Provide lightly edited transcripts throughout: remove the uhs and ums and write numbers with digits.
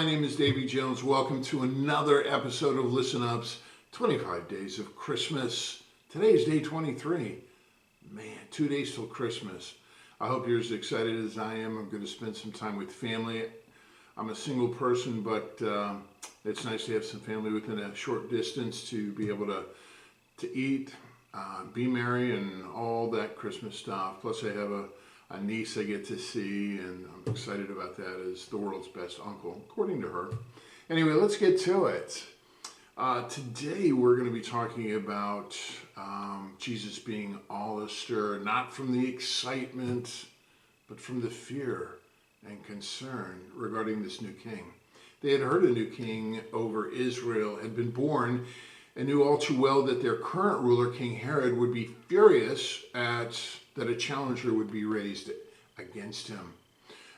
my name is Davy Jones. Welcome to another episode of Listen Up's 25 Days of Christmas. Today is day 23. Man, 2 days till Christmas. I hope you're as excited as I am. I'm going to spend some time with family. I'm a single person, but it's nice to have some family within a short distance to be able to eat, be merry, and all that Christmas stuff. Plus, I have a niece I get to see, and I'm excited about that as the world's best uncle, according to her. Anyway, let's get to it. Today we're going to be talking about Jesus being all astir, not from the excitement, but from the fear and concern regarding this new king. They had heard a new king over Israel had been born and knew all too well that their current ruler, King Herod, would be furious at that a challenger would be raised against him.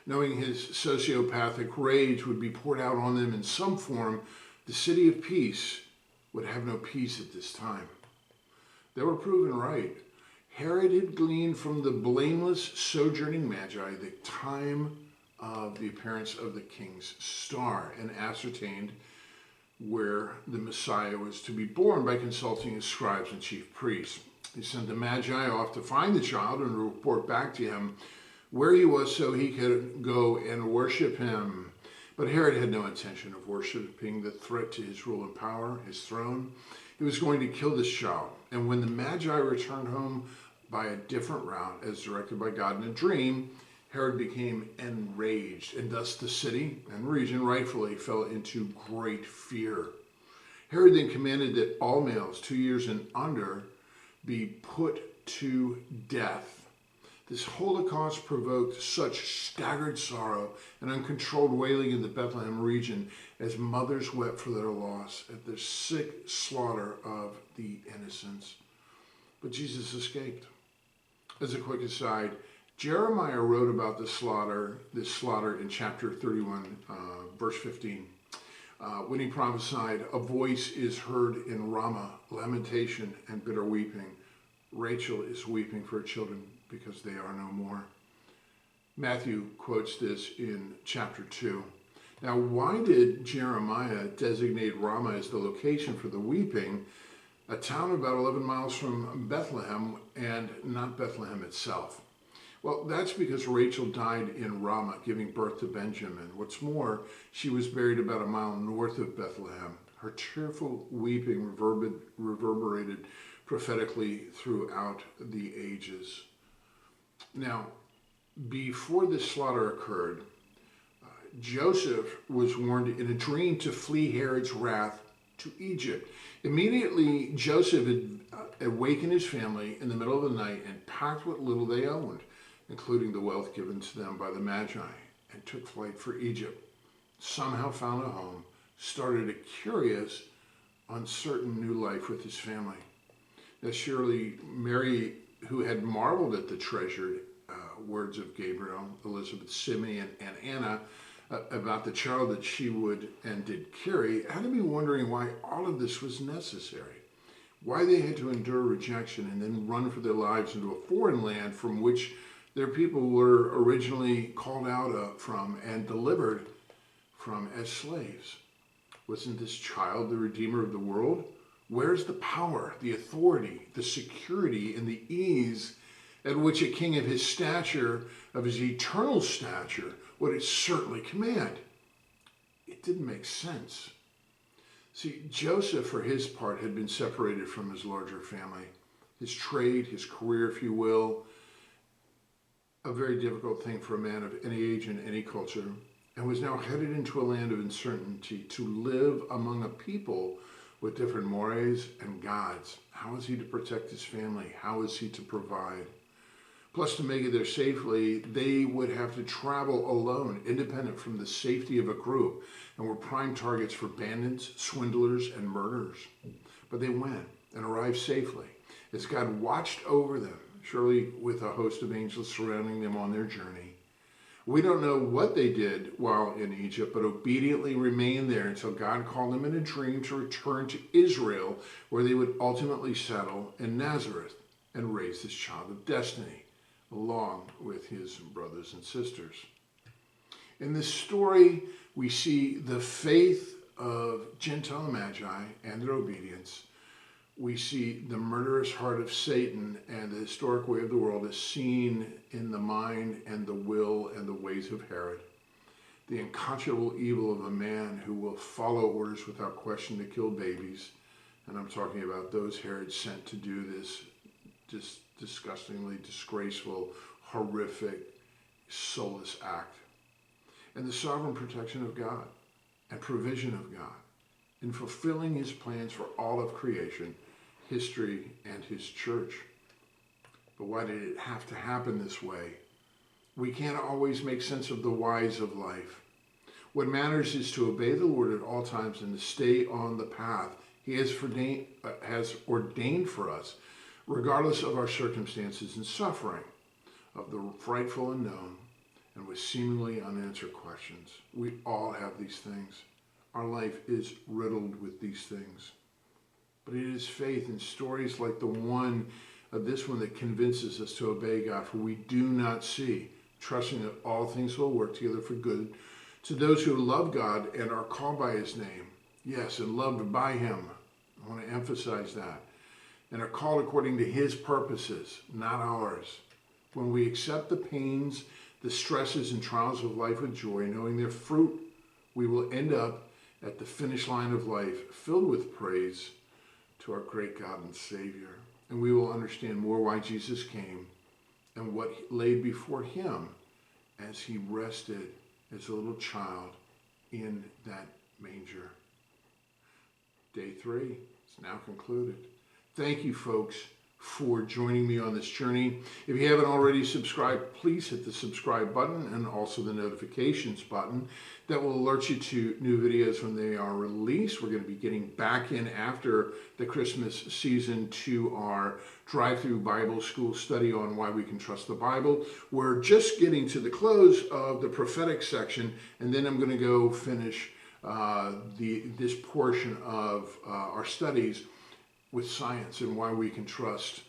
Knowing his sociopathic rage would be poured out on them in some form, the city of peace would have no peace at this time. They were proven right. Herod had gleaned from the blameless sojourning magi the time of the appearance of the king's star and ascertained where the Messiah was to be born by consulting his scribes and chief priests. He sent the Magi off to find the child and report back to him where he was so he could go and worship him. But Herod had no intention of worshiping the threat to his rule and power, his throne. He was going to kill this child. And when the Magi returned home by a different route, as directed by God in a dream, Herod became enraged, and thus the city and region rightfully fell into great fear. Herod then commanded that all males 2 years and under be put to death. This Holocaust provoked such staggered sorrow and uncontrolled wailing in the Bethlehem region as mothers wept for their loss at the sick slaughter of the innocents. But Jesus escaped. As a quick aside, Jeremiah wrote about this slaughter in chapter 31, verse 15. When he prophesied, "A voice is heard in Ramah, lamentation and bitter weeping. Rachel is weeping for her children because they are no more." Matthew quotes this in chapter 2. Now, why did Jeremiah designate Ramah as the location for the weeping, a town about 11 miles from Bethlehem, and not Bethlehem itself? Well, that's because Rachel died in Ramah, giving birth to Benjamin. What's more, she was buried about a mile north of Bethlehem. Her tearful weeping reverberated prophetically throughout the ages. Now, before this slaughter occurred, Joseph was warned in a dream to flee Herod's wrath to Egypt. Immediately, Joseph had awakened his family in the middle of the night and packed what little they owned, including the wealth given to them by the Magi, and took flight for Egypt. Somehow found a home, started a curious, uncertain new life with his family. Now surely Mary, who had marveled at the treasured words of Gabriel, Elizabeth, Simeon, and Anna about the child that she would and did carry, had to be wondering why all of this was necessary. Why they had to endure rejection and then run for their lives into a foreign land from which their people were originally called out from and delivered from as slaves. Wasn't this child the Redeemer of the world? Where's the power, the authority, the security, and the ease at which a king of his stature, of his eternal stature, would certainly command? It didn't make sense. See, Joseph, for his part, had been separated from his larger family. His trade, his career, if you will, a very difficult thing for a man of any age and any culture, and was now headed into a land of uncertainty to live among a people with different mores and gods. How is he to protect his family? How is he to provide? Plus, to make it there safely, they would have to travel alone, independent from the safety of a group, and were prime targets for bandits, swindlers, and murderers. But they went and arrived safely, as God watched over them, surely with a host of angels surrounding them on their journey. We don't know what they did while in Egypt, but obediently remained there until God called them in a dream to return to Israel, where they would ultimately settle in Nazareth and raise this child of destiny, along with his brothers and sisters. In this story, We see the faith of Gentile Magi and their obedience. We see the murderous heart of Satan and the historic way of the world is seen in the mind and the will and the ways of Herod. The unconscionable evil of a man who will follow orders without question to kill babies. And I'm talking about those Herod sent to do this disgustingly disgraceful, horrific, soulless act. And the sovereign protection of God and provision of God in fulfilling his plans for all of creation, history, and his church. But why did it have to happen this way? We can't always make sense of the whys of life. What matters is to obey the Lord at all times and to stay on the path he has ordained for us, regardless of our circumstances and suffering, of the frightful unknown, and with seemingly unanswered questions. We all have these things. Our life is riddled with these things. But it is faith in stories like the one of this one that convinces us to obey God, for we do not see, trusting that all things will work together for good to those who love God and are called by his name. Yes, and loved by him. I want to emphasize that. And are called according to his purposes, not ours. When we accept the pains, the stresses, and trials of life with joy, knowing their fruit, we will end up at the finish line of life filled with praise to our great God and Savior. And we will understand more why Jesus came and what lay before him as he rested as a little child in that manger. Day 3 is now concluded. Thank you, folks, for joining me on this journey. If you haven't already subscribed, please hit the subscribe button and also the notifications button. That will alert you to new videos when they are released. We're going to be getting back in after the Christmas season to our drive-through Bible school study on why we can trust the Bible. We're just getting to the close of the prophetic section, and then I'm going to go finish this portion of our studies with science and why we can trust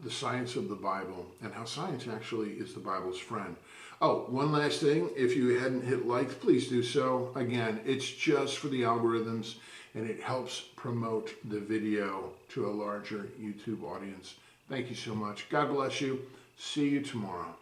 the science of the Bible and how science actually is the Bible's friend. Oh, one last thing. If you hadn't hit like, please do so. Again, it's just for the algorithms and it helps promote the video to a larger YouTube audience. Thank you so much. God bless you. See you tomorrow.